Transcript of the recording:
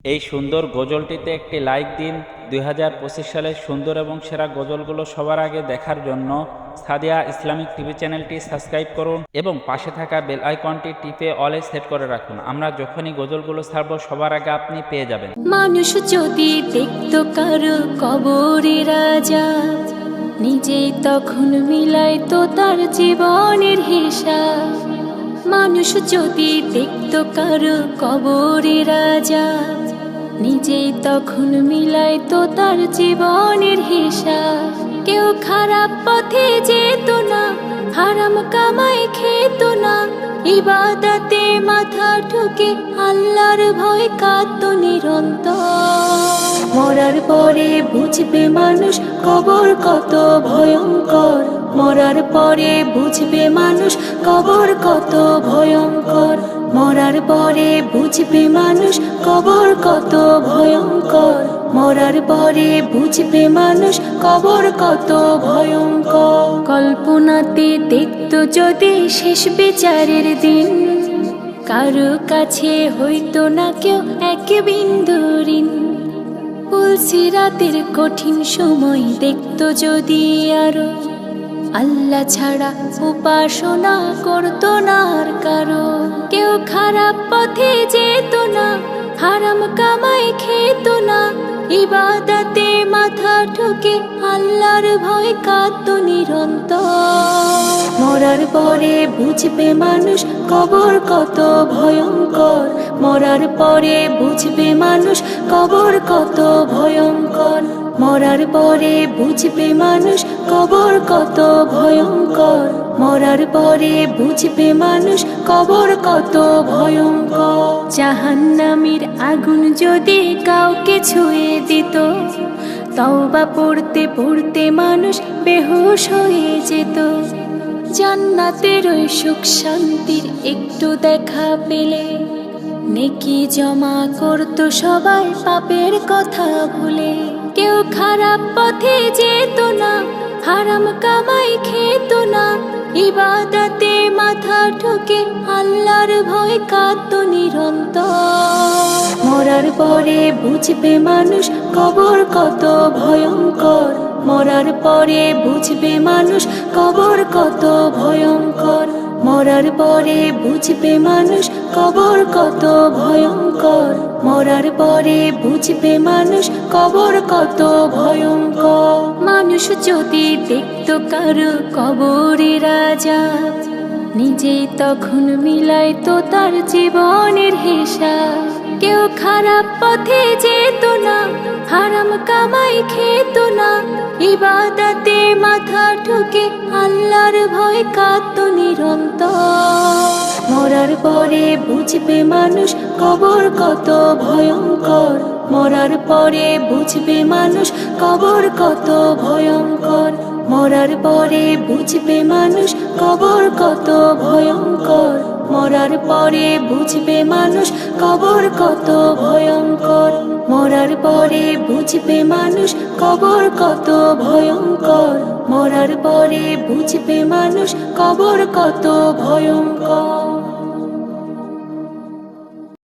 এই সুন্দর গজলটিতে একটি লাইক দিন। 2025 সালের সুন্দর এবং সেরা গজলগুলো সবার আগে দেখার জন্য সাদিয়া ইসলামিক টিভি চ্যানেলটি সাবস্ক্রাইব করুন এবং পাশে থাকা বেল আইকনটি টিপে অলে সেট করে রাখুন। আমরা যখনই গজলগুলো ছাড়বো সবার আগে আপনি পেয়ে যাবেন। মানুষ যদি দেখত কারো কবরে রাজা, নিজেই তখন মিলাইতো তার জীবনের হিসাব। মানুষ যদি দেখত কারো কবরে রাজা, নিজেই তখন মিলাইতো তার জীবনের হিসাব। কেউ খারাপ পথে যেত না, হারাম কামাই খেত না, ইবাদতে মাথা ঠুকে আল্লাহর ভয় কাঁদত নিরন্তর। মরার পরে বুঝবে মানুষ কবর কত ভয়ঙ্কর, মরার পরে বুঝবে মানুষ কবর কত ভয়ঙ্কর, মরার পরে বুঝবে মানুষ কবর কত ভয়ঙ্কর, মরার পরে বুঝবে মানুষ কবর কত ভয়ঙ্কর। কল্পনাতে দেখতো যদি শেষ বিচারের দিন, কারো কাছে হইতো না কেউ এক বিন্দু ঋণ। পুলসিরাতের কঠিন সময় দেখতো যদি আরো, আল্লাহ ছাড়া উপাসনা করতো না আর কারো। কেউ খারাপ পথে যেত না, হারাম কামাই খেত না, ইবাদতে মাথা ঠুকে আল্লাহর ভয় কাঁদত নিরন্তর। মরার পরে বুঝবে মানুষ কবর কত ভয়ঙ্কর, মরার পরে বুঝবে মানুষ কবর কত ভয়ঙ্কর, মরার পরে বুঝবে মানুষ কবর কত ভয়ঙ্কর, মরার পরে বুঝবে মানুষ কবর কত ভয়ঙ্কর। জাহান্নামের আগুন যদি কাউকে ছুঁয়ে দিত, তওবা পড়তে পড়তে মানুষ বেহুশ হয়ে যেত। জান্নাতের ওই সুখ শান্তির একটু দেখা পেলে, নেকি জমা করতো সবাই পাপের কথা ভুলে। কেউ খারাপ পথে যেত না, হারাম কামাই খেত না, ইবাদতে মাথা ঠুকে আল্লাহর ভয় কাঁদত নিরন্তর। মরার পরে বুঝবে মানুষ কবর কত ভয়ঙ্কর, মরার পরে বুঝবে মানুষ কবর কত ভয়ঙ্কর, মরার পরে বুঝবে মানুষ কবর কত ভয়ঙ্কর, মরার পরে বুঝবে মানুষ কবর কত ভয়ঙ্কর। মানুষ যদি দেখতো কারো কবরে রাজা, নিজেই তখন মিলাইতো তার জীবনের হিসাব। কেউ খারাপ পথে যেত না, হারাম কামাই খেত না, ইবাদতে মাথা ঠুকে আল্লাহর ভয় কাঁদত নিরন্তর। মরার পরে বুঝবে মানুষ কবর কত ভয়ঙ্কর, মরার পরে বুঝবে মানুষ কবর কত ভয়ঙ্কর, মরার পরে বুঝবে মানুষ কবর কত ভয়ঙ্কর, মরার পরে বুঝবে মানুষ কবর কত ভয়ঙ্কর, মরার পরে বুঝবে মানুষ কবর কত ভয়ঙ্কর, মরার পরে বুঝবে মানুষ কবর কত ভয়ঙ্কর।